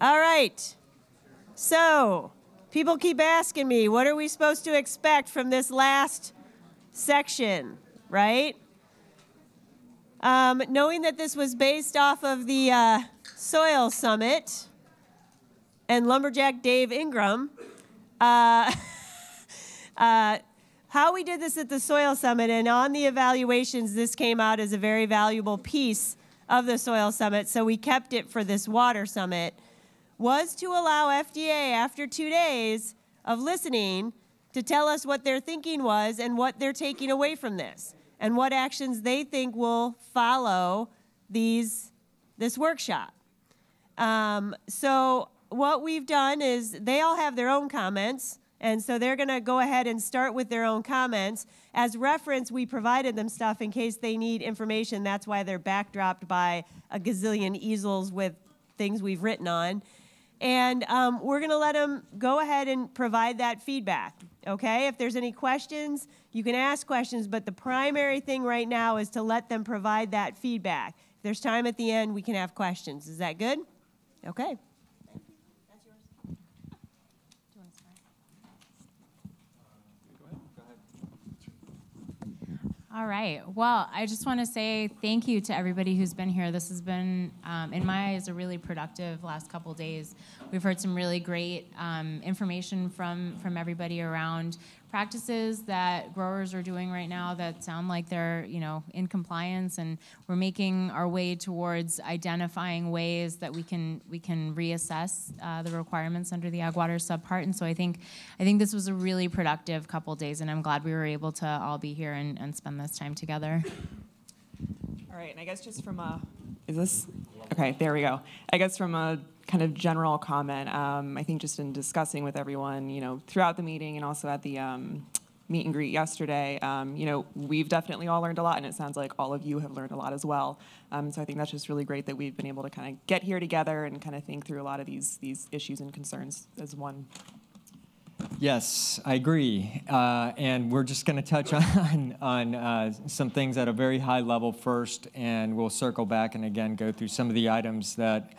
All right. So, people keep asking me, what are we supposed to expect from this last section, right? Knowing that this was based off of the Soil Summit and Lumberjack Dave Ingram, how we did this at the Soil Summit, and on the evaluations, this came out as a very valuable piece of the Soil Summit, so we kept it for this Water Summit, was to allow FDA, after 2 days of listening, to tell us what their thinking was and what they're taking away from this, and what actions they think will follow this workshop. So what we've done is they all have their own comments, and so they're going to go ahead and start with their own comments. As reference, we provided them stuff in case they need information. That's why they're backdropped by a gazillion easels with things we've written on. And we're going to let them go ahead and provide that feedback, okay? If there's any questions, you can ask questions, but the primary thing right now is to let them provide that feedback. If there's time at the end, we can have questions. Is that good? Okay. All right. Well, I just want to say thank you to everybody who's been here. This has been, in my eyes, a really productive last couple days. We've heard some really great information from everybody around practices that growers are doing right now that sound like they're, in compliance, and we're making our way towards identifying ways that we can reassess the requirements under the Ag Water subpart. And so I think this was a really productive couple days, and I'm glad we were able to all be here and spend this time together. All right, and I guess just from okay, there we go. I guess from a kind of general comment, I think just in discussing with everyone, throughout the meeting and also at the meet and greet yesterday, we've definitely all learned a lot, and it sounds like all of you have learned a lot as well. So I think that's just really great that we've been able to kind of get here together and kind of think through a lot of these issues and concerns as one. Yes, I agree. And we're just going to touch on some things at a very high level first, and we'll circle back and again go through some of the items that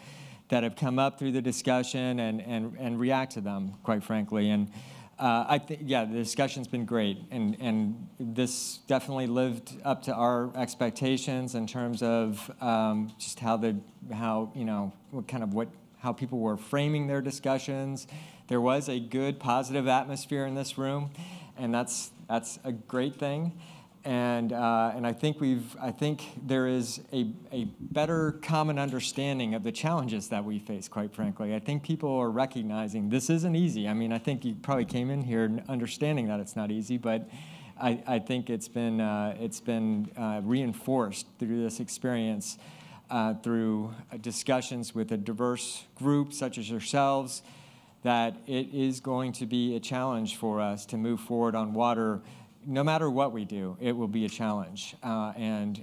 have come up through the discussion and react to them, quite frankly. And I think, the discussion's been great, and this definitely lived up to our expectations in terms of just how people were framing their discussions. There was a good, positive atmosphere in this room, and that's a great thing. And I think there is a better common understanding of the challenges that we face, quite frankly. I think people are recognizing this isn't easy. I mean, I think you probably came in here understanding that it's not easy, but I think it's been reinforced through this experience, through discussions with a diverse group such as yourselves, that it is going to be a challenge for us to move forward on water. No matter what we do, it will be a challenge. And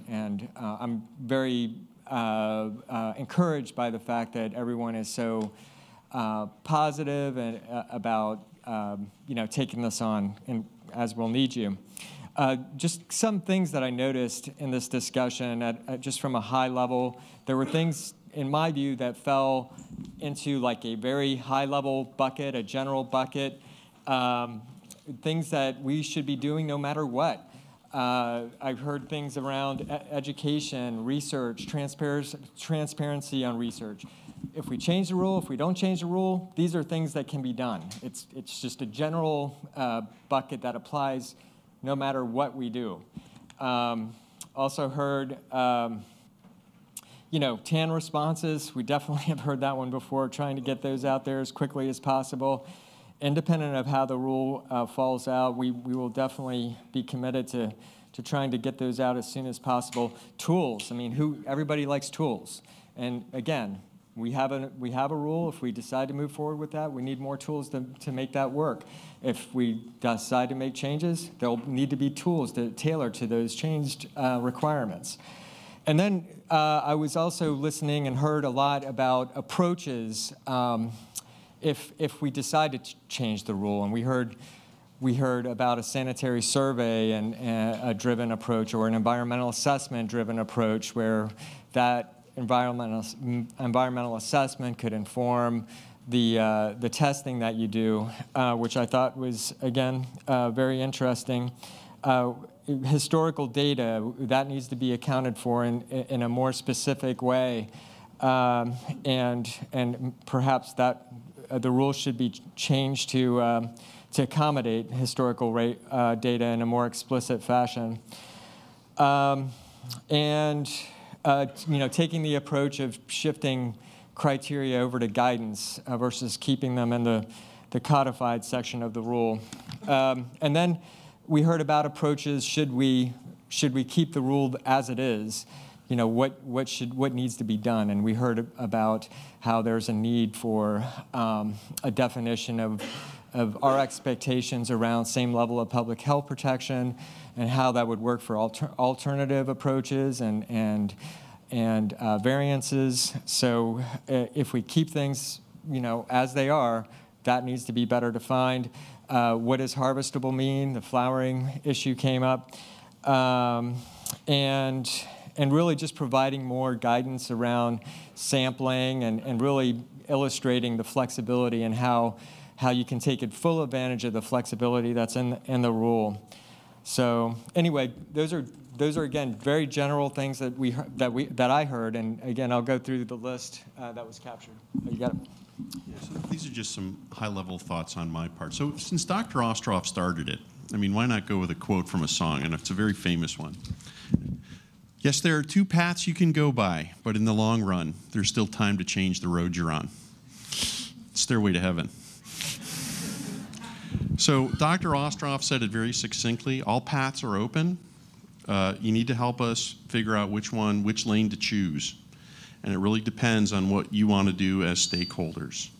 I'm very encouraged by the fact that everyone is so positive and about taking this on, and as we'll need you. Just some things that I noticed in this discussion, just from a high level, there were things, in my view, that fell into like a very high-level bucket, a general bucket, things that we should be doing no matter what. I've heard things around education, research, transparency on research. If we change the rule, if we don't change the rule, these are things that can be done. It's just a general bucket that applies no matter what we do. Also heard TAN responses. We definitely have heard that one before, trying to get those out there as quickly as possible. Independent of how the rule falls out, we will definitely be committed to trying to get those out as soon as possible. Tools. I mean, everybody likes tools. And again, we have a rule. If we decide to move forward with that, we need more tools to make that work. If we decide to make changes, there'll need to be tools to tailor to those changed requirements. And then I was also listening and heard a lot about approaches if we decide to change the rule. And we heard about a sanitary survey and a driven approach, or an environmental assessment driven approach, where that environmental assessment could inform the testing that you do, which I thought was, again, very interesting. Historical data, that needs to be accounted for in a more specific way, and perhaps that the rules should be changed to accommodate historical data in a more explicit fashion. Taking the approach of shifting criteria over to guidance versus keeping them in the codified section of the rule. And then we heard about approaches. Should we keep the rule as it is? What needs to be done? And we heard about how there's a need for a definition of our expectations around same level of public health protection, and how that would work for alternative approaches and variances. So if we keep things, as they are, that needs to be better defined. What does harvestable mean? The flowering issue came up, and really just providing more guidance around sampling and really illustrating the flexibility and how you can take full advantage of the flexibility that's in the rule. So anyway, those are again very general things that I heard, and again I'll go through the list that was captured. You got it. Yeah, so these are just some high-level thoughts on my part. So since Dr. Ostroff started it, I mean, why not go with a quote from a song? And it's a very famous one. Yes, there are two paths you can go by, but in the long run, there's still time to change the road you're on. Stairway to Heaven. So Dr. Ostroff said it very succinctly. All paths are open. You need to help us figure out which lane to choose. And it really depends on what you want to do as stakeholders.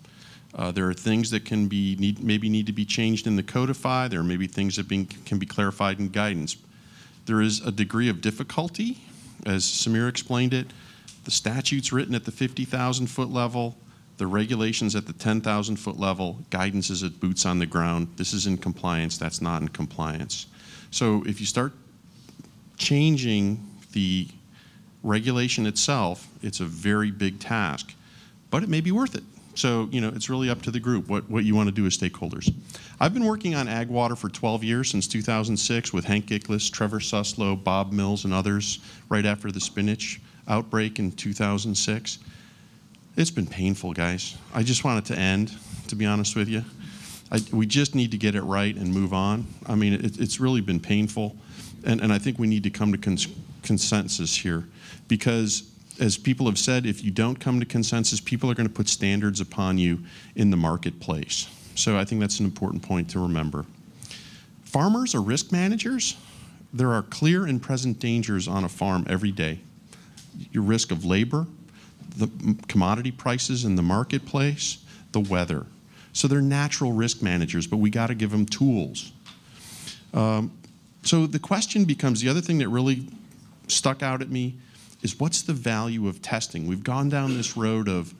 There are things that maybe need to be changed in the codify. There are maybe things that can be clarified in guidance. There is a degree of difficulty, as Samir explained it. The statute's written at the 50,000-foot level. The regulations at the 10,000-foot level. Guidance is at boots on the ground. This is in compliance. That's not in compliance. So if you start changing the regulation itself, it's a very big task, but it may be worth it. So, it's really up to the group what you want to do as stakeholders. I've been working on ag water for 12 years, since 2006, with Hank Gickless, Trevor Suslow, Bob Mills, and others, right after the spinach outbreak in 2006. It's been painful, guys. I just want it to end, to be honest with you. We just need to get it right and move on. I mean, it's really been painful, and I think we need to come to consensus here, because as people have said, if you don't come to consensus, people are going to put standards upon you in the marketplace. So I think that's an important point to remember. Farmers are risk managers. There are clear and present dangers on a farm every day. Your risk of labor, the commodity prices in the marketplace, the weather. So they're natural risk managers, but we got to give them tools. So the question becomes, the other thing that really stuck out at me is, what's the value of testing? We've gone down this road of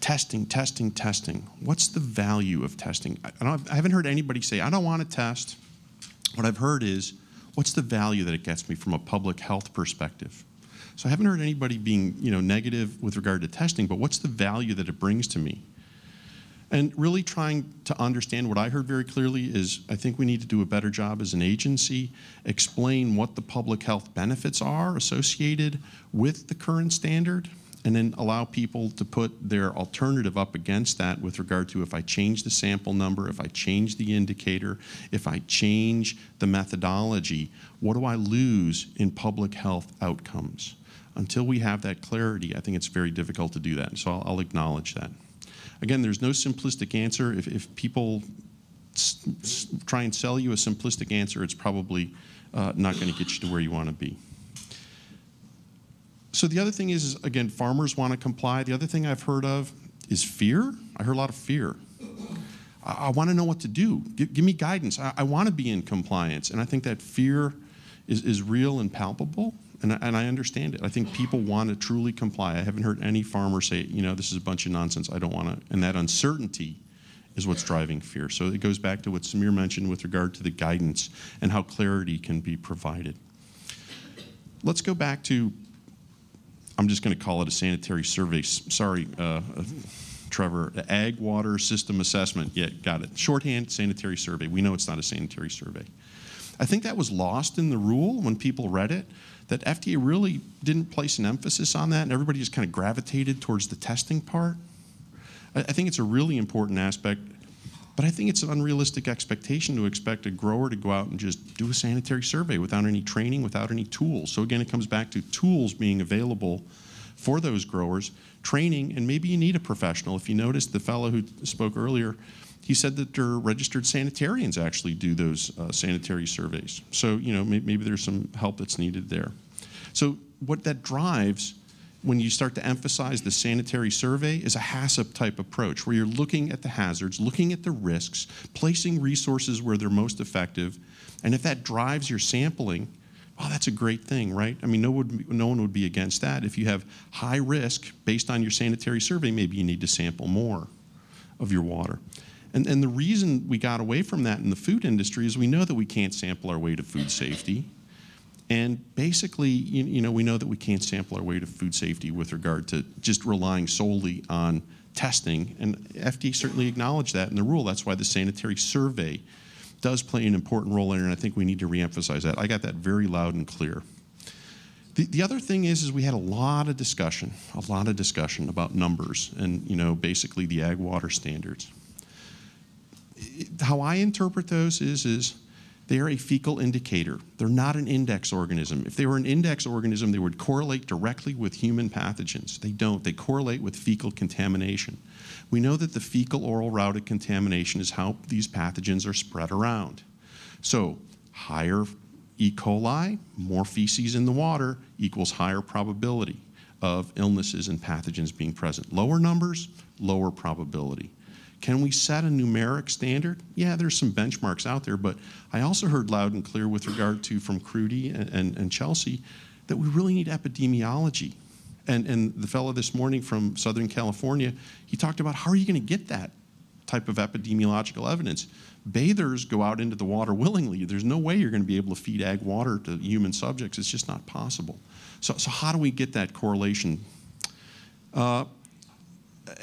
testing, testing, testing. What's the value of testing? I haven't heard anybody say, I don't want to test. What I've heard is, what's the value that it gets me from a public health perspective? So I haven't heard anybody being negative with regard to testing, but what's the value that it brings to me? And really trying to understand what I heard very clearly is, I think we need to do a better job as an agency, explain what the public health benefits are associated with the current standard, and then allow people to put their alternative up against that with regard to, if I change the sample number, if I change the indicator, if I change the methodology, what do I lose in public health outcomes? Until we have that clarity, I think it's very difficult to do that. So I'll acknowledge that. Again, there's no simplistic answer. If people try and sell you a simplistic answer, it's probably not going to get you to where you want to be. So the other thing is, again, farmers want to comply. The other thing I've heard of is fear. I heard a lot of fear. I want to know what to do. Give me guidance. I want to be in compliance. And I think that fear is real and palpable. And I understand it. I think people want to truly comply. I haven't heard any farmer say, this is a bunch of nonsense, I don't want to. And that uncertainty is what's driving fear. So it goes back to what Samir mentioned with regard to the guidance and how clarity can be provided. Let's go back to I'm just going to call it a sanitary survey. Sorry, Trevor, Ag Water System Assessment. Yeah, got it. Shorthand, sanitary survey. We know it's not a sanitary survey. I think that was lost in the rule when people read it, that FDA really didn't place an emphasis on that, and everybody just kind of gravitated towards the testing part. I think it's a really important aspect, but I think it's an unrealistic expectation to expect a grower to go out and just do a sanitary survey without any training, without any tools. So again, it comes back to tools being available for those growers, training, and maybe you need a professional. If you noticed, the fellow who spoke earlier, he said that their registered sanitarians actually do those sanitary surveys. So, you know, maybe there's some help that's needed there. So what that drives when you start to emphasize the sanitary survey is a HACCP type approach, where you're looking at the hazards, looking at the risks, placing resources where they're most effective, and if that drives your sampling, well, that's a great thing, right? I mean, no one would be against that. If you have high risk based on your sanitary survey, maybe you need to sample more of your water. And the reason we got away from that in the food industry is we know that we can't sample our way to food safety. And basically, you know, we know that we can't sample our way to food safety with regard to just relying solely on testing. And FDA certainly acknowledged that in the rule. That's why the sanitary survey does play an important role in it, and I think we need to reemphasize that. I got that very loud and clear. The other thing is we had a lot of discussion about numbers and, you know, basically the ag water standards. How I interpret those is they are a fecal indicator. They're not an index organism. If they were an index organism, they would correlate directly with human pathogens. They don't. They correlate with fecal contamination. We know that the fecal oral route of contamination is how these pathogens are spread around. So higher E. coli, more feces in the water equals higher probability of illnesses and pathogens being present. Lower numbers, lower probability. Can we set a numeric standard? Yeah, there's some benchmarks out there, but I also heard loud and clear with regard to from Crudy and Chelsea that we really need epidemiology. And the fellow this morning from Southern California, he talked about how are you going to get that type of epidemiological evidence? Bathers go out into the water willingly. There's no way you're going to be able to feed ag water to human subjects. It's just not possible. So how do we get that correlation?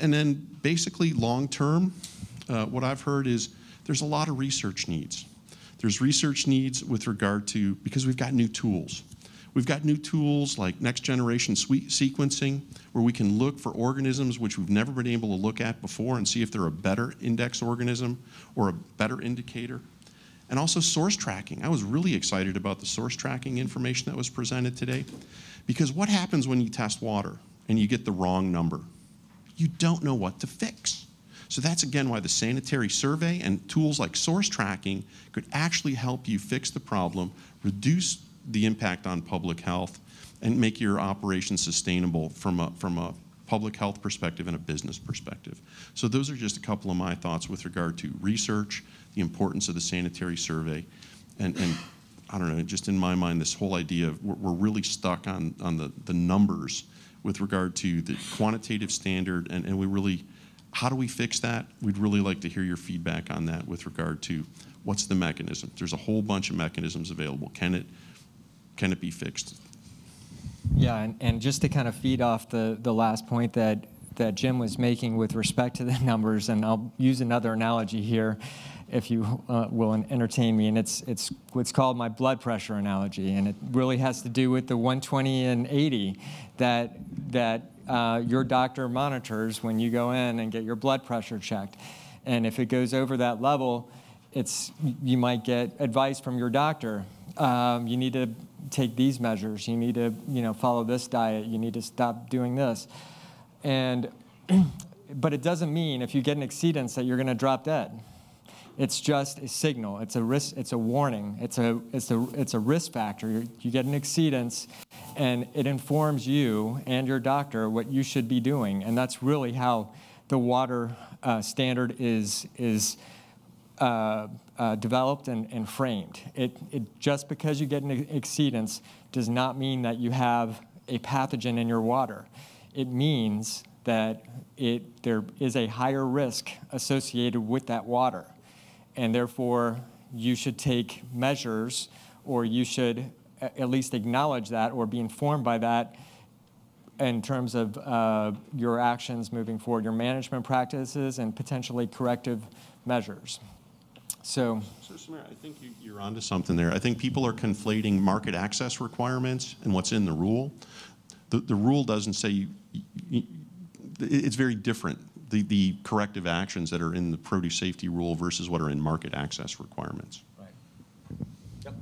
And then basically long-term, what I've heard is there's a lot of research needs. There's research needs with regard to, because we've got new tools. We've got new tools like next-generation sequencing, where we can look for organisms which we've never been able to look at before and see if they're a better index organism or a better indicator. And also source tracking. I was really excited about the source tracking information that was presented today, because what happens when you test water and you get the wrong number? You don't know what to fix. So that's again why the sanitary survey and tools like source tracking could actually help you fix the problem, reduce the impact on public health, and make your operation sustainable from a public health perspective and a business perspective. So those are just a couple of my thoughts with regard to research, the importance of the sanitary survey, and I don't know, just in my mind, this whole idea of we're really stuck on the numbers with regard to the quantitative standard, and we really, how do we fix that? We'd really like to hear your feedback on that with regard to what's the mechanism. There's a whole bunch of mechanisms available. Can it be fixed? Yeah, and just to kind of feed off the last point that Jim was making with respect to the numbers, and I'll use another analogy here, if you will entertain me, and it's what's called my blood pressure analogy, and it really has to do with the 120 and 80 that your doctor monitors when you go in and get your blood pressure checked. And if it goes over that level, you might get advice from your doctor. You need to take these measures. You need to follow this diet. You need to stop doing this. But it doesn't mean if you get an exceedance that you're going to drop dead. It's just a signal. It's a risk. It's a warning. It's a risk factor. You get an exceedance, and it informs you and your doctor what you should be doing. And that's really how the water standard is developed and framed. It just because you get an exceedance does not mean that you have a pathogen in your water. It means that there is a higher risk associated with that water. And therefore, you should take measures, or you should at least acknowledge that or be informed by that in terms of your actions moving forward, your management practices, and potentially corrective measures. So Samir, I think you're onto something there. I think people are conflating market access requirements and what's in the rule. The rule doesn't say, it's very different, the corrective actions that are in the produce safety rule versus what are in market access requirements. Right. Yep.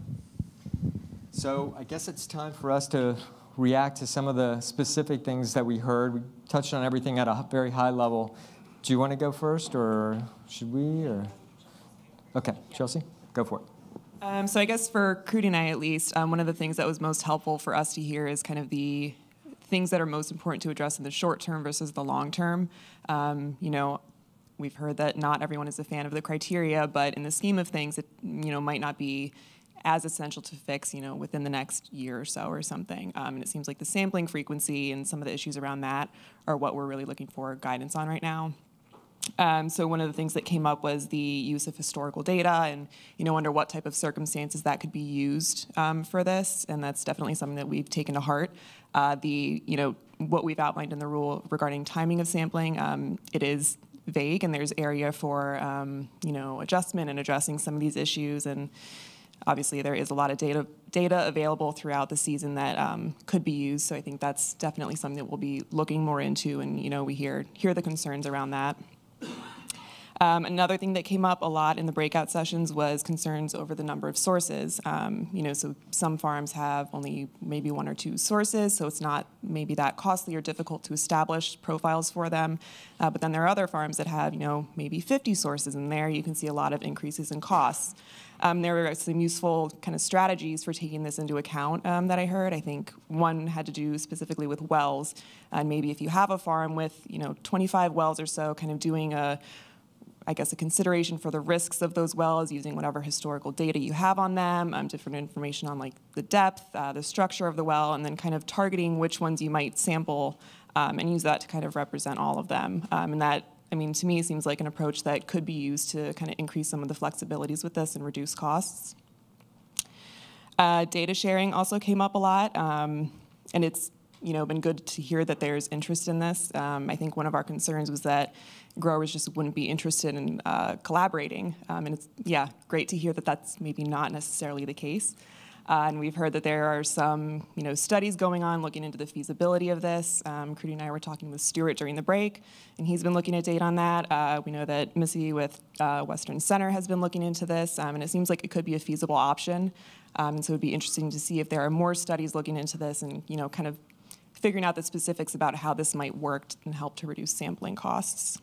So I guess it's time for us to react to some of the specific things that we heard. We touched on everything at a very high level. Do you want to go first, or should we? Or okay, Chelsea, go for it. So I guess for Crudy and I, at least, one of the things that was most helpful for us to hear is kind of the things that are most important to address in the short term versus the long term. You know, we've heard that not everyone is a fan of the criteria, but in the scheme of things, it might not be as essential to fix, within the next year or so or something. And it seems like the sampling frequency and some of the issues around that are what we're really looking for guidance on right now. So one of the things that came up was the use of historical data and, under what type of circumstances that could be used for this. And that's definitely something that we've taken to heart. What we've outlined in the rule regarding timing of sampling, it is vague, and there's area for, adjustment and addressing some of these issues. And obviously there is a lot of data available throughout the season that could be used. So I think that's definitely something that we'll be looking more into, and, we hear the concerns around that. Another thing that came up a lot in the breakout sessions was concerns over the number of sources. So some farms have only maybe 1 or 2 sources, so it's not maybe that costly or difficult to establish profiles for them. But then there are other farms that have, maybe 50 sources, and there you can see a lot of increases in costs. There are some useful kind of strategies for taking this into account that I heard. I think one had to do specifically with wells, and maybe if you have a farm with 25 wells or so, kind of doing a consideration for the risks of those wells, using whatever historical data you have on them, different information on like the depth, the structure of the well, and then kind of targeting which ones you might sample and use that to kind of represent all of them. And that, to me, seems like an approach that could be used to kind of increase some of the flexibilities with this and reduce costs. Data sharing also came up a lot, and it's been good to hear that there's interest in this. I think one of our concerns was that growers just wouldn't be interested in collaborating, and it's great to hear that that's maybe not necessarily the case. And we've heard that there are some studies going on looking into the feasibility of this. Crudy and I were talking with Stuart during the break, and he's been looking at data on that. We know that Missy with Western Center has been looking into this, and it seems like it could be a feasible option. And so it would be interesting to see if there are more studies looking into this and kind of figuring out the specifics about how this might work and help to reduce sampling costs.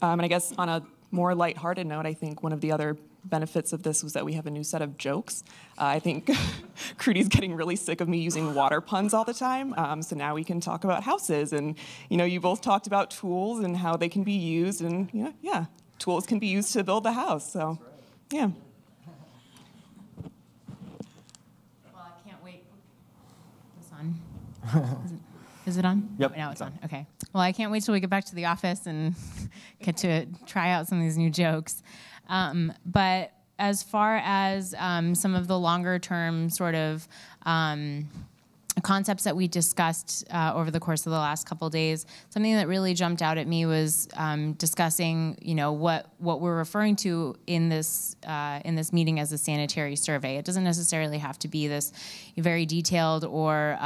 And I guess on a more lighthearted note, I think one of the other benefits of this was that we have a new set of jokes. I think Crudy's getting really sick of me using water puns all the time, so now we can talk about houses. And you both talked about tools and how they can be used, and tools can be used to build the house. So, yeah. Well, I can't wait. This on? Is it on? Yep. Oh, now it's on. Okay. Well, I can't wait till we get back to the office and get to try out some of these new jokes. But as far as some of the longer term sort of concepts that we discussed over the course of the last couple days, something that really jumped out at me was discussing, what we're referring to in this meeting as a sanitary survey. It doesn't necessarily have to be this very detailed or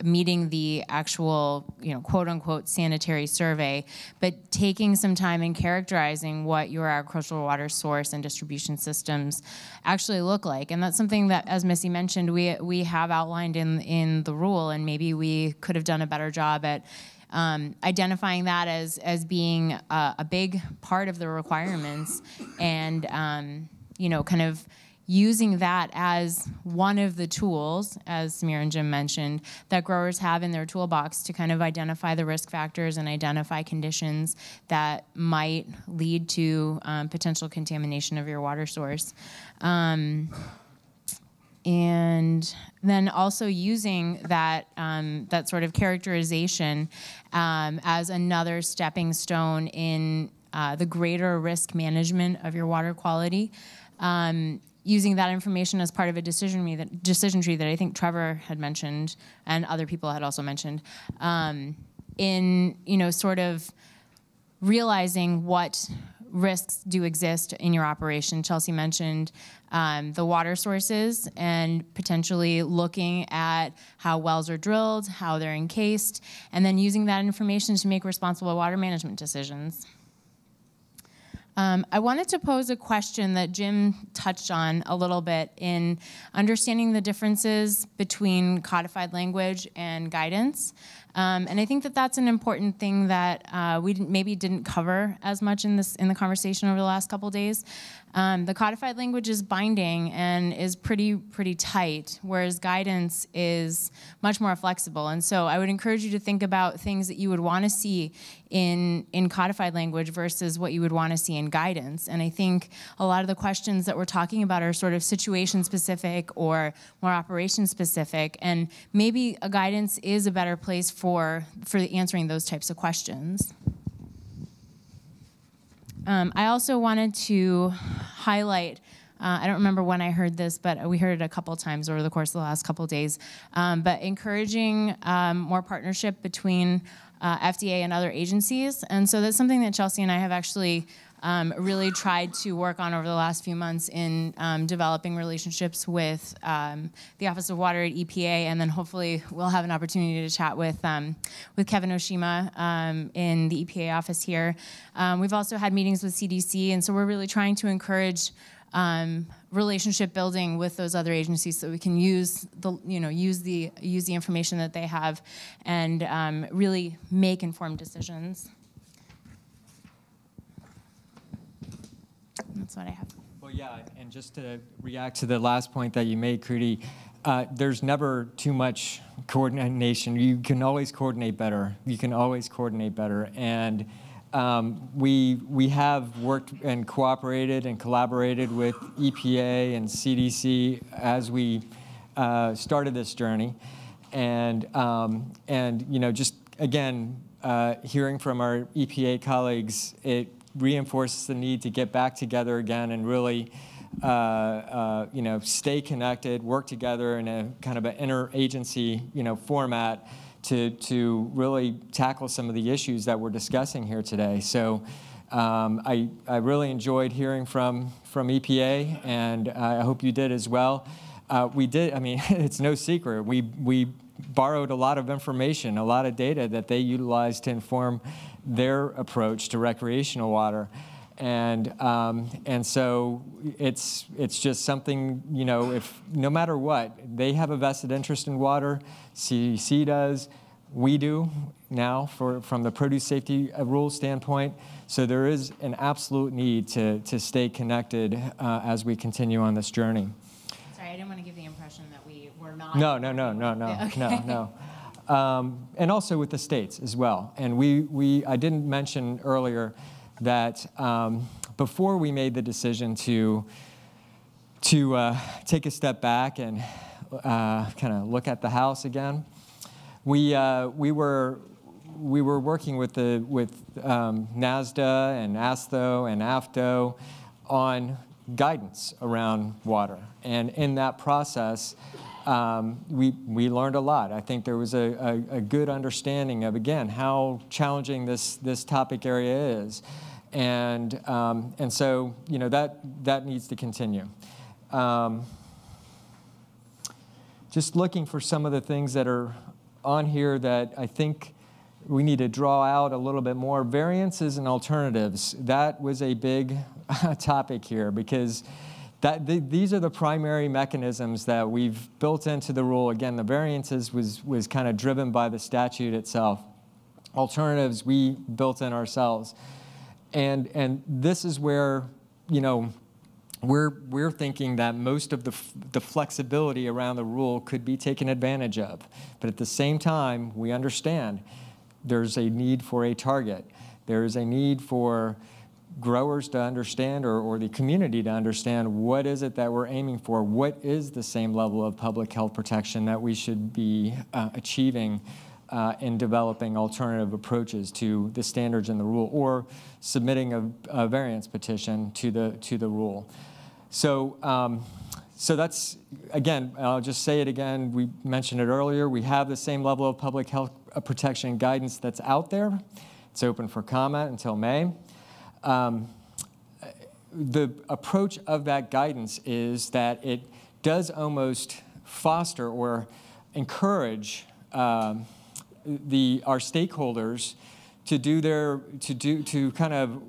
meeting the actual, quote unquote sanitary survey, but taking some time and characterizing what your agricultural water source and distribution systems actually look like. And that's something that, as Missy mentioned, we have outlined in the rule, and maybe we could have done a better job at identifying that as being a big part of the requirements, and kind of using that as one of the tools, as Samir and Jim mentioned, that growers have in their toolbox to kind of identify the risk factors and identify conditions that might lead to potential contamination of your water source. And then also using that, that sort of characterization as another stepping stone in the greater risk management of your water quality. using that information as part of a decision tree that I think Trevor had mentioned and other people had also mentioned, in sort of realizing what risks do exist in your operation. Chelsea mentioned the water sources and potentially looking at how wells are drilled, how they're encased, and then using that information to make responsible water management decisions. I wanted to pose a question that Jim touched on a little bit in understanding the differences between codified language and guidance. And I think that that's an important thing that we maybe didn't cover as much in the conversation over the last couple days. The codified language is binding and is pretty tight, whereas guidance is much more flexible. And so I would encourage you to think about things that you would want to see in codified language versus what you would want to see in guidance. And I think a lot of the questions that we're talking about are sort of situation specific or more operation specific, and maybe a guidance is a better place for answering those types of questions. I also wanted to highlight, I don't remember when I heard this, but we heard it a couple times over the course of the last couple days, but encouraging more partnership between FDA and other agencies. And so that's something that Chelsea and I have actually really tried to work on over the last few months in developing relationships with the Office of Water at EPA, and then hopefully we'll have an opportunity to chat with Kevin Oshima in the EPA office here. We've also had meetings with CDC, and so we're really trying to encourage relationship building with those other agencies so we can use the information that they have and really make informed decisions. That's what I have. Well, yeah, and just to react to the last point that you made, Kruti, there's never too much coordination. You can always coordinate better. You can always coordinate better. And we have worked and cooperated and collaborated with EPA and CDC as we started this journey. And just again, hearing from our EPA colleagues, it reinforces the need to get back together again and really, stay connected, work together in a kind of an interagency, format to really tackle some of the issues that we're discussing here today. So I really enjoyed hearing from EPA, and I hope you did as well. We did. I mean, it's no secret. We borrowed a lot of information, a lot of data that they utilized to inform their approach to recreational water, and so it's just something, if no matter what, they have a vested interest in water, CDC does, we do now from the produce safety rules standpoint. So there is an absolute need to stay connected as we continue on this journey. Sorry, I didn't want to give the impression that we were not. No, Okay. no. And also with the states as well. And I didn't mention earlier that before we made the decision to take a step back and kind of look at the house again, we were working with NASDA and ASTHO and AFTO on guidance around water. And in that process, we learned a lot. I think there was a good understanding of, again, how challenging this topic area is. And so, that needs to continue. Just looking for some of the things that are on here that I think we need to draw out a little bit more. Variances and alternatives. That was a big topic here because these are the primary mechanisms that we've built into the rule. Again, the variances was kind of driven by the statute itself. Alternatives we built in ourselves. And this is where, we're thinking that most of the flexibility around the rule could be taken advantage of. But at the same time, we understand there's a need for a target. There is a need for growers to understand or the community to understand what is it that we're aiming for, what is the same level of public health protection that we should be achieving in developing alternative approaches to the standards in the rule or submitting a variance petition to the rule. So that's, again, I'll just say it again, we mentioned it earlier, we have the same level of public health protection guidance that's out there. It's open for comment until May. The approach of that guidance is that it does almost foster or encourage our stakeholders to kind of,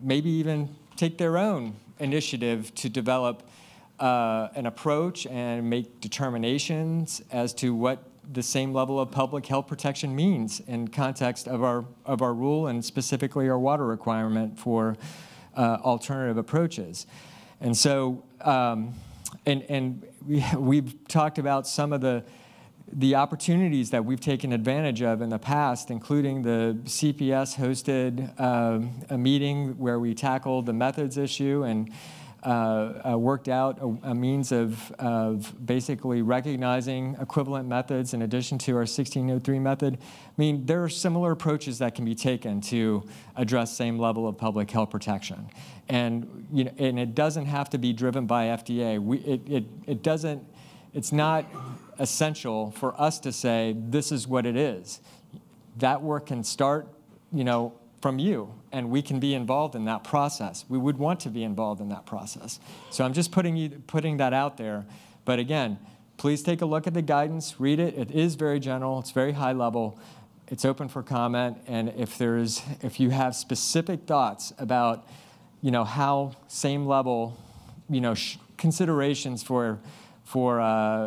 maybe even take their own initiative to develop an approach and make determinations as to what the same level of public health protection means in context of our rule and specifically our water requirement for alternative approaches. And so, we've talked about some of the opportunities that we've taken advantage of in the past, including the CPS hosted a meeting where we tackled the methods issue and worked out a means of basically recognizing equivalent methods in addition to our 1603 method. I mean, there are similar approaches that can be taken to address same level of public health protection. And, and it doesn't have to be driven by FDA. It's not essential for us to say, this is what it is. That work can start, from you, and we can be involved in that process. We would want to be involved in that process. So I'm just putting that out there. But again, please take a look at the guidance, read it. It is very general. It's very high level. It's open for comment. And if you have specific thoughts about, how same level, considerations for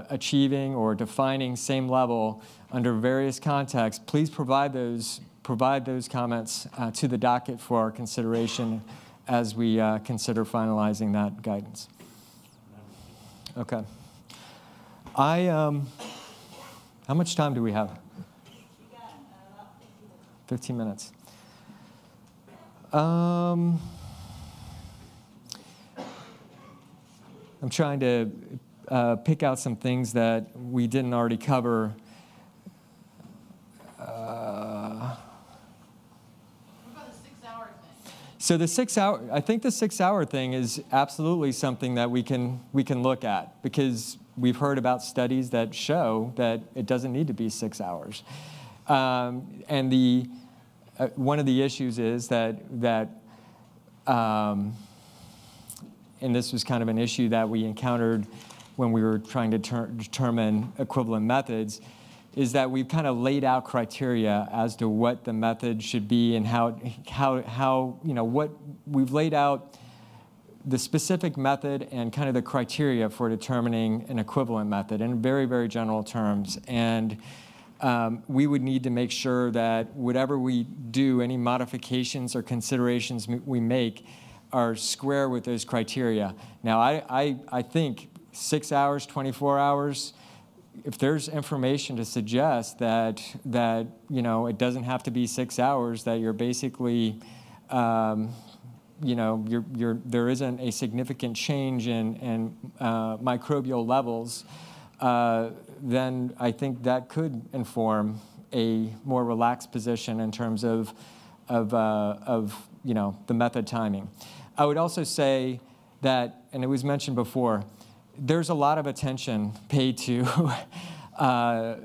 achieving or defining same level under various contexts, please provide those comments to the docket for our consideration as we consider finalizing that guidance. Okay. How much time do we have? We got about 15 minutes. I'm trying to pick out some things that we didn't already cover. So I think the 6-hour thing is absolutely something that we can look at, because we've heard about studies that show that it doesn't need to be 6 hours. And one of the issues is that and this was kind of an issue that we encountered when we were trying to determine equivalent methods, is that we've kind of laid out criteria as to what the method should be and how what we've laid out the specific method and kind of the criteria for determining an equivalent method in very, very general terms. And we would need to make sure that whatever we do, any modifications or considerations we make are square with those criteria. Now, I think 6 hours, 24 hours, if there's information to suggest that it doesn't have to be 6 hours, that you're basically there isn't a significant change in microbial levels, then I think that could inform a more relaxed position in terms of the method timing. I would also say that, and it was mentioned before, there's a lot of attention paid to the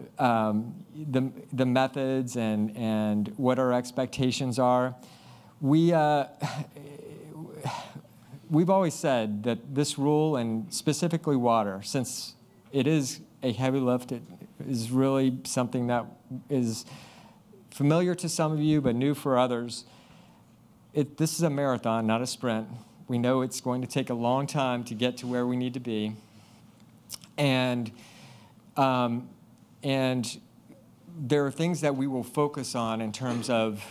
methods and what our expectations are. We've always said that this rule, and specifically water, since it is a heavy lift, it is really something that is familiar to some of you but new for others. This is a marathon, not a sprint. We know it's going to take a long time to get to where we need to be. And there are things that we will focus on in terms of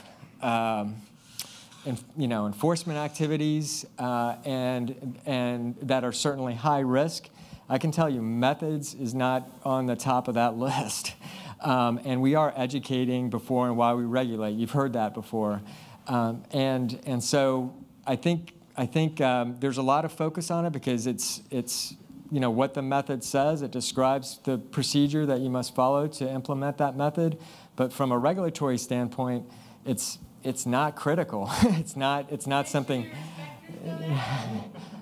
enforcement activities and that are certainly high risk. I can tell you methods is not on the top of that list. And we are educating before and while we regulate. You've heard that before. And so I think there's a lot of focus on it because it's what the method says. It describes the procedure that you must follow to implement that method. But from a regulatory standpoint, it's not critical. It's not something.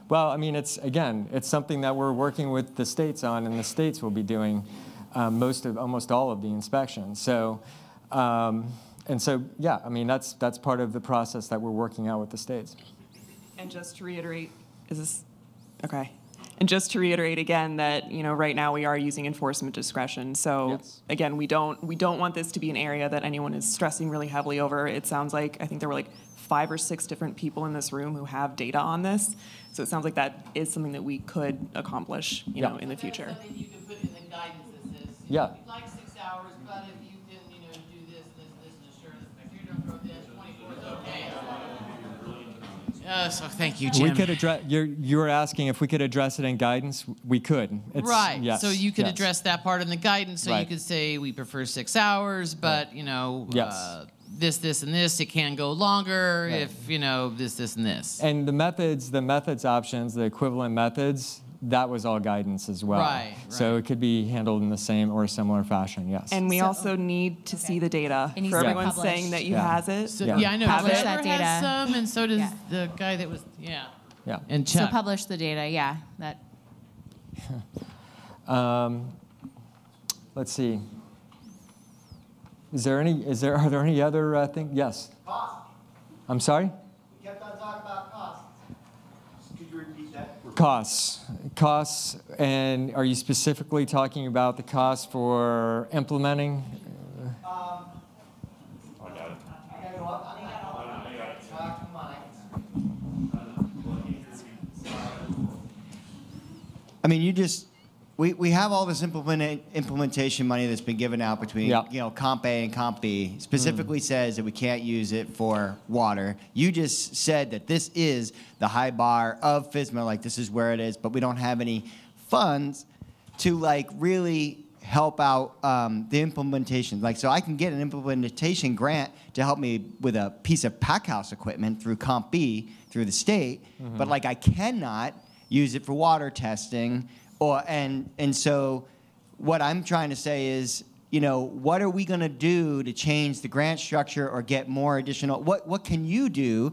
Well, I mean, it's something that we're working with the states on, and the states will be doing almost all of the inspections. So, yeah, I mean, that's part of the process that we're working out with the states. And just to reiterate, okay? And just to reiterate again that, right now we are using enforcement discretion. So Yes. again, we don't want this to be an area that anyone is stressing really heavily over. It sounds like, I think there were like 5 or 6 different people in this room who have data on this. So it sounds like that is something that we could accomplish, in the future. That's something you can put in the guidance that says, Yeah. you'd like 6 hours, but if you can, do this, and assure that if you don't throw this, 24 is okay. So thank you, Jim. We could address. You were asking if we could address it in guidance. We could. Right. Yes, So you could yes. address that part in the guidance. So you Right. could say we prefer 6 hours, but Yes. this, and this. It can go longer Right. if this, and this. And the methods options, the equivalent methods, that was all guidance as well. Right, So right. it could be handled in the same or similar fashion. Yes. And we also need to see the data. It needs For to be everyone published. saying that you Yeah. has it. So, Yeah. I know. Have Publish it. that Trevor has data. some, and so does Yeah. the guy that was, yeah. and So Chuck. publish the data, yeah. Let's see. Are there any other things? Yes. Cost. I'm sorry? We kept on talking about cost. Could you repeat that? Costs, and are you specifically talking about the cost for implementing? I gotta go up. Talk to Mike. I mean, we have all this implementation money that's been given out between Yeah. Comp A and Comp B. Specifically says that we can't use it for water. You just said that this is the high bar of FSMA, like this is where it is, but we don't have any funds to really help out the implementation. So I can get an implementation grant to help me with a piece of pack house equipment through Comp B through the state, but I cannot use it for water testing. And so what I'm trying to say is, what are we going to do to change the grant structure or get more additional? What can you do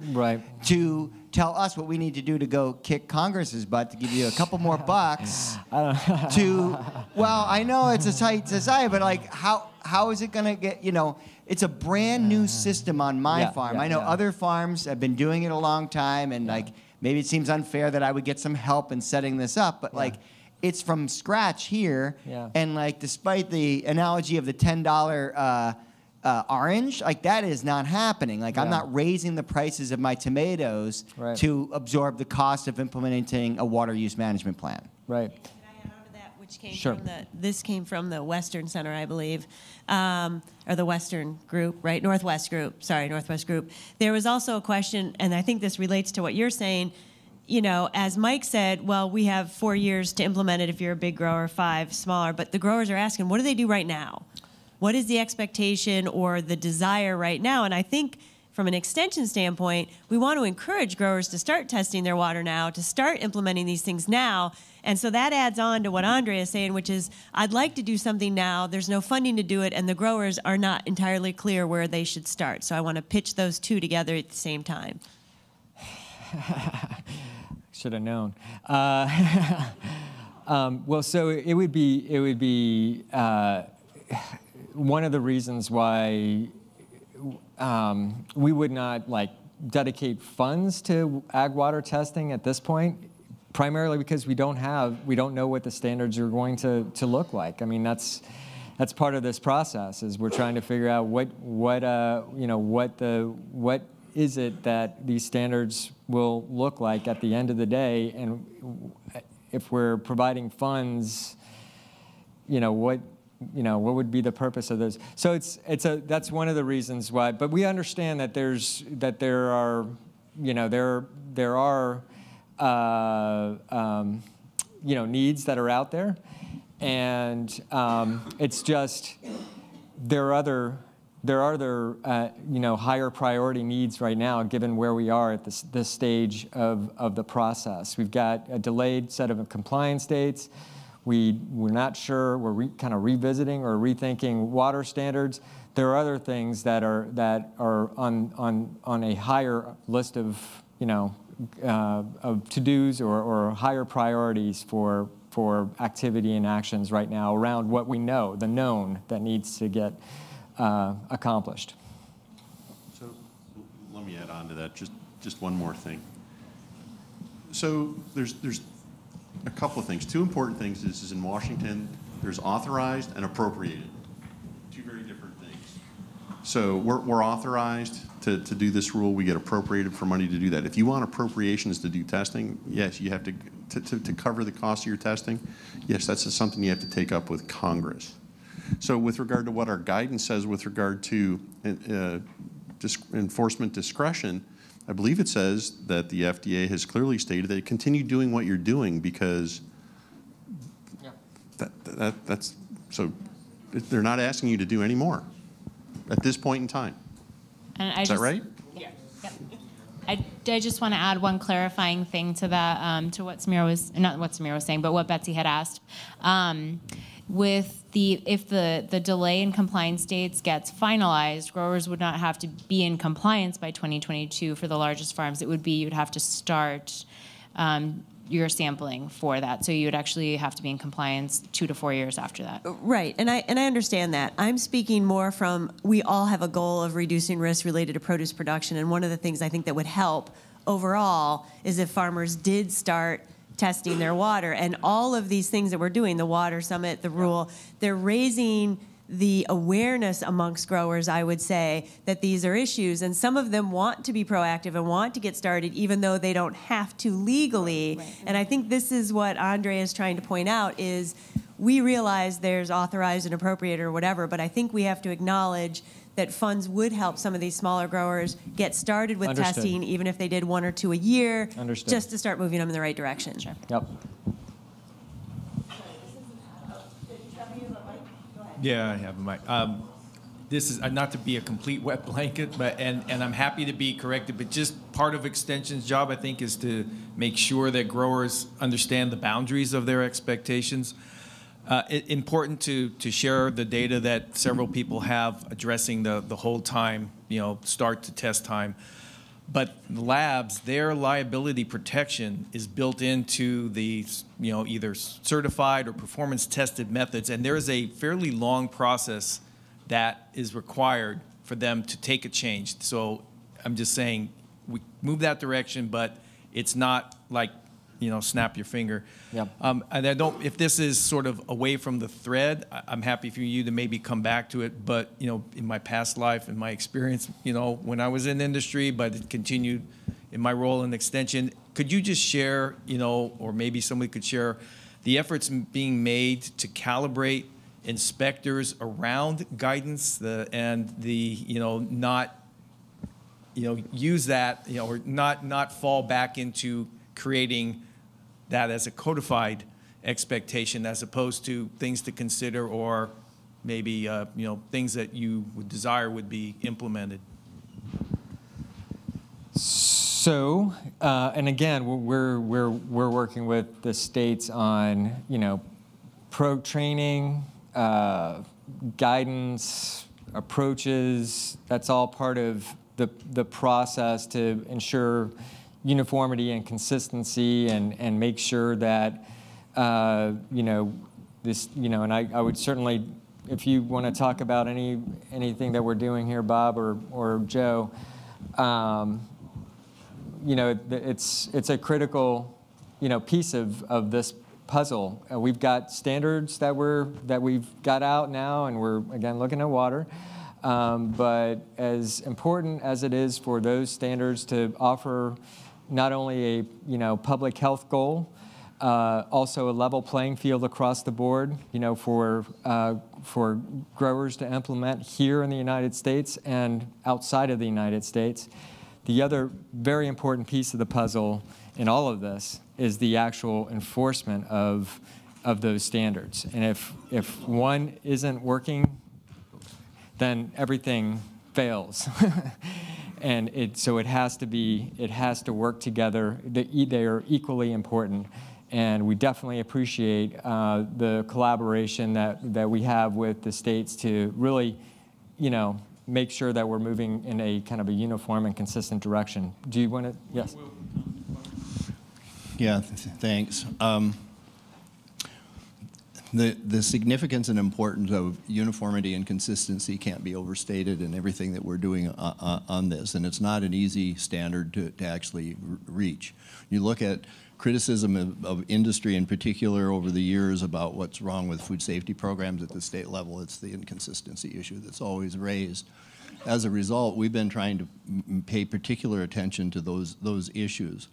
to tell us what we need to do to go kick Congress's butt to give you a couple more bucks well, I know it's a tight society, but how is it going to get, it's a brand new system on my farm. I know other farms have been doing it a long time, and maybe it seems unfair that I would get some help in setting this up, but it's from scratch here, and despite the analogy of the $10 orange, that is not happening. I'm not raising the prices of my tomatoes to absorb the cost of implementing a water use management plan. Right. Can I add on to that, which came from this came from the Western Center, I believe, or the Western group, right? Northwest group. There was also a question, and I think this relates to what you're saying. As Mike said, well, we have 4 years to implement it if you're a big grower, 5 smaller, but the growers are asking, what do they do right now? What is the expectation or the desire right now? And I think from an extension standpoint, we want to encourage growers to start testing their water now, to start implementing these things now. And so that adds on to what Andre is saying, which is, I'd like to do something now. There's no funding to do it, and the growers are not entirely clear where they should start. So I want to pitch those two together at the same time. Should have known. Well, so it would be one of the reasons why we would not dedicate funds to ag water testing at this point, primarily because we don't know what the standards are going to look like. I mean, that's part of this process, is we're trying to figure out what is it that these standards will look like at the end of the day, and if we're providing funds, what would be the purpose of those? So that's one of the reasons why. But we understand that there are needs that are out there, and it's just there are other higher priority needs right now, given where we are at this stage of the process. We've got a delayed set of compliance dates. We're not sure. We're kind of revisiting or rethinking water standards. There are other things that are on a higher list of of to-dos or higher priorities for activity and actions right now around what we know, the known that needs to get accomplished. So let me add on to that just one more thing. So there's a couple of things. Two important things is in Washington, there's authorized and appropriated. Two very different things. So we're authorized to do this rule. We get appropriated for money to do that. If you want appropriations to do testing, yes, you have to cover the cost of your testing. Yes, that's something you have to take up with Congress. So with regard to what our guidance says with regard to enforcement discretion, I believe it says that the FDA has clearly stated that continue doing what you're doing because that's so they're not asking you to do any more at this point in time. And Is that right? Yeah. Yep. I just want to add one clarifying thing to that, to what Samira was, not what Samira was saying, but what Betsy had asked. If the delay in compliance dates gets finalized, growers would not have to be in compliance by 2022 for the largest farms. It would be you'd have to start your sampling for that. So you would actually have to be in compliance 2 to 4 years after that. Right, and I understand that. I'm speaking more from, we all have a goal of reducing risk related to produce production, and one of the things I think that would help overall is if farmers did start testing their water, and all of these things that we're doing, the water summit, the rule, they're raising the awareness amongst growers, I would say, that these are issues, and some of them want to be proactive and want to get started even though they don't have to legally. Right. And I think this is what Andre is trying to point out is we realize there's authorized and appropriate or whatever, but I think we have to acknowledge that funds would help some of these smaller growers get started with testing, even if they did 1 or 2 a year, just to start moving them in the right direction. Sure. Yep. Yeah, I have a mic. This is not to be a complete wet blanket, but and I'm happy to be corrected, but just part of Extension's job, I think, is to make sure that growers understand the boundaries of their expectations. Important to share the data that several people have addressing the hold time, start to test time. But labs, their liability protection is built into the, either certified or performance tested methods, and there is a fairly long process that is required for them to take a change. So I'm just saying we move that direction, but it's not like, snap your finger. Yep. And I don't, if this is sort of away from the thread, I'm happy for you to maybe come back to it. But, in my past life and my experience, when I was in industry, but it continued in my role in Extension, could you just share, or maybe somebody could share the efforts being made to calibrate inspectors around guidance not, use that, or not fall back into creating that as a codified expectation as opposed to things to consider or maybe things that you would desire would be implemented. So, and again, we're working with the states on pro training, guidance, approaches. That's all part of the process to ensure uniformity and consistency and make sure that, this, and I would certainly, if you want to talk about anything that we're doing here, Bob or Joe, it's a critical, piece of this puzzle. We've got standards that we've got out now, and we're, again, looking at water. But as important as it is for those standards to offer not only a public health goal, also a level playing field across the board, for growers to implement here in the United States and outside of the United States. The other very important piece of the puzzle in all of this is the actual enforcement of those standards. And if one isn't working, then everything fails. And so it has to work together. They are equally important. And we definitely appreciate the collaboration that we have with the states to really, make sure that we're moving in a kind of a uniform and consistent direction. Do you want to? Yes. Yeah, thanks. The significance and importance of uniformity and consistency can't be overstated in everything that we're doing on this, and it's not an easy standard to actually reach. You look at criticism of industry in particular over the years about what's wrong with food safety programs at the state level. It's the inconsistency issue that's always raised. As a result, we've been trying to pay particular attention to those issues.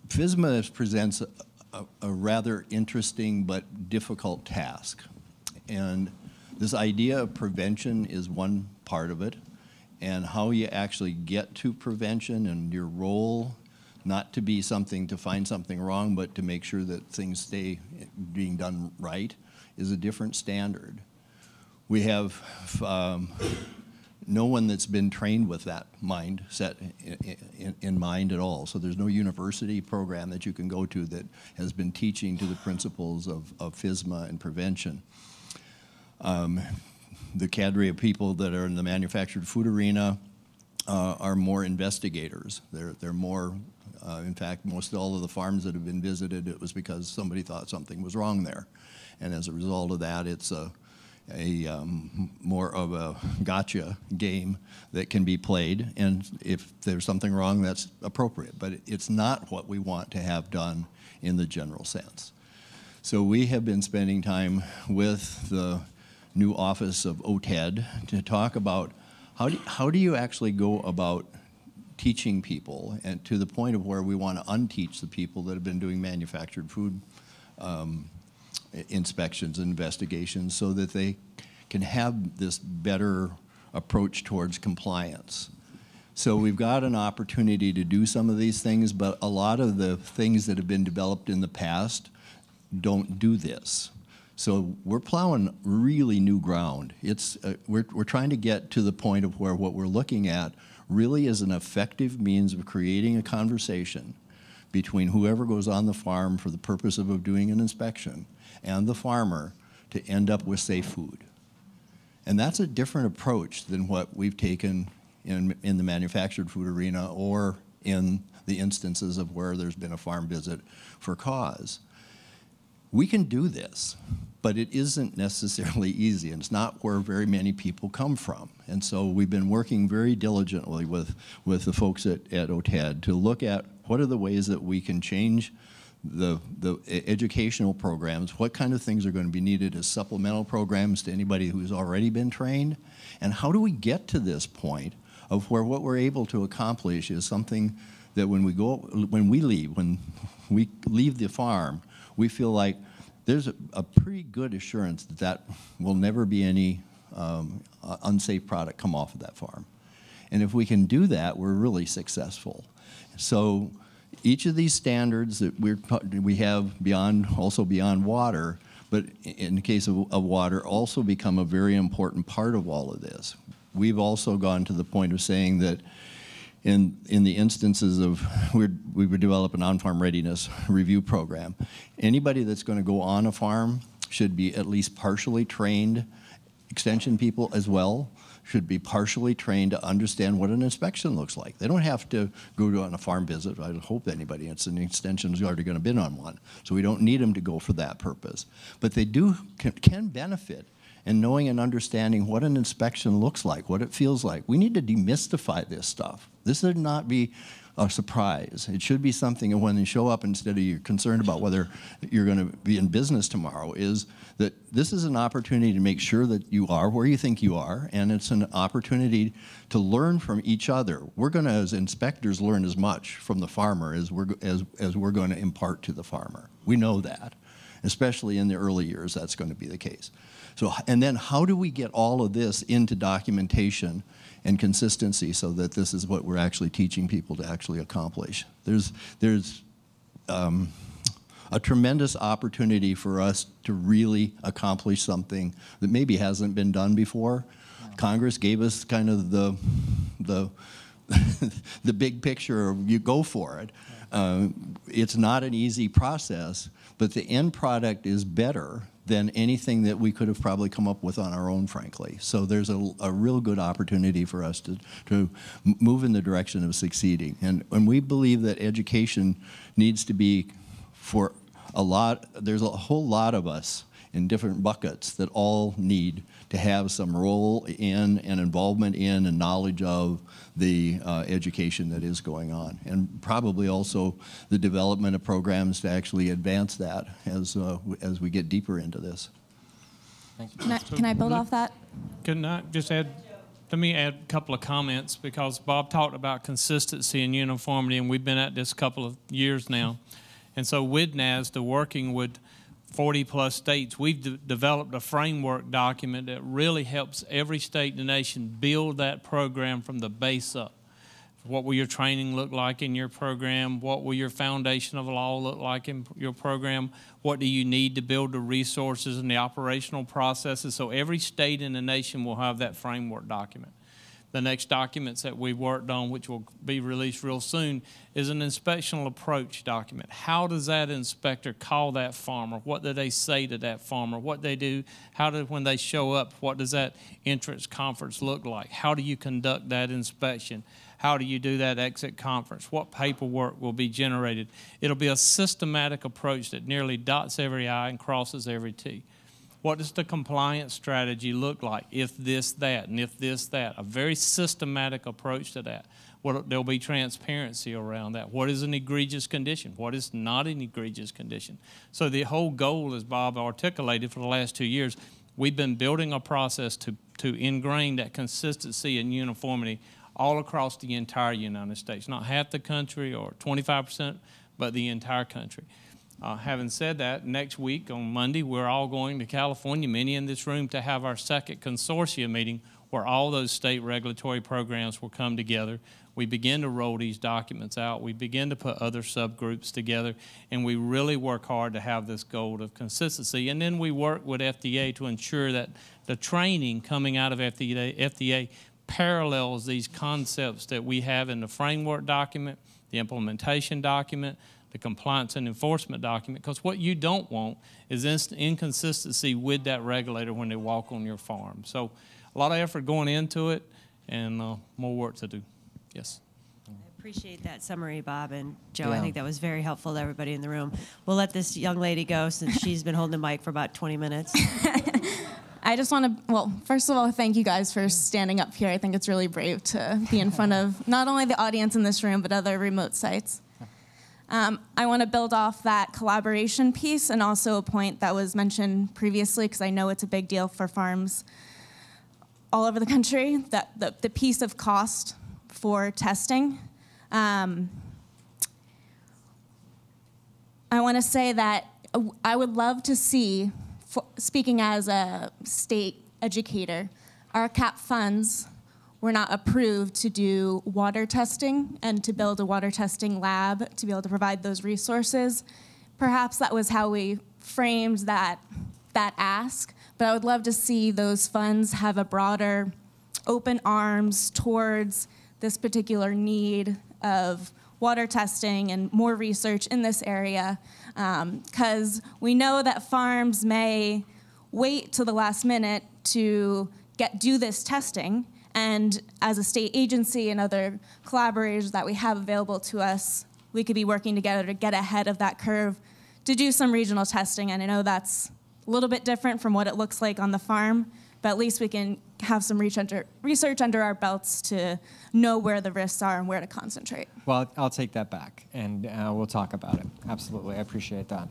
FSMA presents a rather interesting but difficult task. And this idea of prevention is one part of it, and how you actually get to prevention and your role, not to be something to find something wrong, but to make sure that things stay being done right, is a different standard. We have no one that's been trained with that mindset in mind at all. So there's no university program that you can go to that has been teaching to the principles of FSMA and prevention. The cadre of people that are in the manufactured food arena are more investigators. They're more, in fact, most all of the farms that have been visited, it was because somebody thought something was wrong there. And as a result of that, it's more of a gotcha game that can be played, and if there's something wrong, that's appropriate. But it's not what we want to have done in the general sense. So we have been spending time with the new office of OTED to talk about how do you actually go about teaching people, and to the point of where we want to unteach the people that have been doing manufactured food inspections and investigations, so that they can have this better approach towards compliance. So we've got an opportunity to do some of these things, but a lot of the things that have been developed in the past don't do this. So we're plowing really new ground. We're trying to get to the point of where what we're looking at really is an effective means of creating a conversation between whoever goes on the farm for the purpose of doing an inspection and the farmer to end up with safe food. And that's a different approach than what we've taken in the manufactured food arena or in the instances of where there's been a farm visit for cause. We can do this, but it isn't necessarily easy, and it's not where very many people come from. And so we've been working very diligently with the folks at OTED to look at what are the ways that we can change the educational programs, what kind of things are going to be needed as supplemental programs to anybody who's already been trained, and how do we get to this point of where what we're able to accomplish is something that when we leave the farm, we feel like there's a pretty good assurance that will never be any unsafe product come off of that farm. And if we can do that, we're really successful. So each of these standards that we have also beyond water, but in the case of water, also become a very important part of all of this. We've also gone to the point of saying that in the instances of, we would develop an on-farm readiness review program. Anybody that's going to go on a farm should be at least partially trained. Extension people as well should be partially trained to understand what an inspection looks like. They don't have to go on a farm visit. I hope anybody that's an extension is already going to be on one. So we don't need them to go for that purpose. But they can benefit in knowing and understanding what an inspection looks like, what it feels like. We need to demystify this stuff. This should not be a surprise. It should be something when you show up, instead of you're concerned about whether you're going to be in business tomorrow, is that this is an opportunity to make sure that you are where you think you are, and it's an opportunity to learn from each other. We're going to, as inspectors, learn as much from the farmer as we're going to impart to the farmer. We know that, especially in the early years, that's going to be the case. So, and then how do we get all of this into documentation and consistency so that this is what we're actually teaching people to actually accomplish? There's a tremendous opportunity for us to really accomplish something that maybe hasn't been done before. Yeah. Congress gave us kind of the big picture of you go for it. It's not an easy process, but the end product is better than anything that we could have probably come up with on our own, frankly. So there's a real good opportunity for us to move in the direction of succeeding. And we believe that education needs to be for there's a whole lot of us in different buckets that all need to have some role in and involvement in and knowledge of the education that is going on, and probably also the development of programs to actually advance that as we get deeper into this. Can I build off that? Can I just add? Let me add a couple of comments, because Bob talked about consistency and uniformity, and we've been at this a couple of years now. And so with NASDA, working with 40-plus states, we've developed a framework document that really helps every state in the nation build that program from the base up. What will your training look like in your program? What will your foundation of law look like in your program? What do you need to build the resources and the operational processes? So every state in the nation will have that framework document. The next documents that we've worked on, which will be released real soon, is an inspectional approach document. How does that inspector call that farmer? What do they say to that farmer? What they do, when they show up, what does that entrance conference look like? How do you conduct that inspection? How do you do that exit conference? What paperwork will be generated? It'll be a systematic approach that nearly dots every I and crosses every T. What does the compliance strategy look like? If this, that, and if this, that. A very systematic approach to that. There'll be transparency around that. What is an egregious condition? What is not an egregious condition? So the whole goal, as Bob articulated for the last 2 years, we've been building a process to ingrain that consistency and uniformity all across the entire United States. Not half the country or 25%, but the entire country. Having said that, next week on Monday, we're all going to California, many in this room, to have our second consortium meeting where all those state regulatory programs will come together. We begin to roll these documents out. We begin to put other subgroups together, and we really work hard to have this goal of consistency. And then we work with FDA to ensure that the training coming out of FDA parallels these concepts that we have in the framework document, the implementation document, the compliance and enforcement document, because what you don't want is inconsistency with that regulator when they walk on your farm. So a lot of effort going into it, and more work to do. Yes. I appreciate that summary, Bob and Joe. Yeah. I think that was very helpful to everybody in the room. We'll let this young lady go since she's been holding the mic for about 20 minutes. I just want to, well, first of all, thank you guys for standing up here. I think it's really brave to be in front of not only the audience in this room, but other remote sites. I want to build off that collaboration piece and also a point that was mentioned previously, because I know it's a big deal for farms all over the country, that the piece of cost for testing. I want to say that I would love to see, speaking as a state educator, our CAP funds were not approved to do water testing and to build a water testing lab to be able to provide those resources. Perhaps that was how we framed that ask, but I would love to see those funds have a broader open arms towards this particular need of water testing and more research in this area, because we know that farms may wait till the last minute to do this testing. And as a state agency and other collaborators that we have available to us, we could be working together to get ahead of that curve to do some regional testing. And I know that's a little bit different from what it looks like on the farm, but at least we can have some research under our belts to know where the risks are and where to concentrate. Well, I'll take that back, and we'll talk about it. Absolutely, I appreciate that.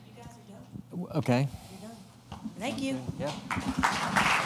You guys are done. Okay. You're done. Thank you. Yeah.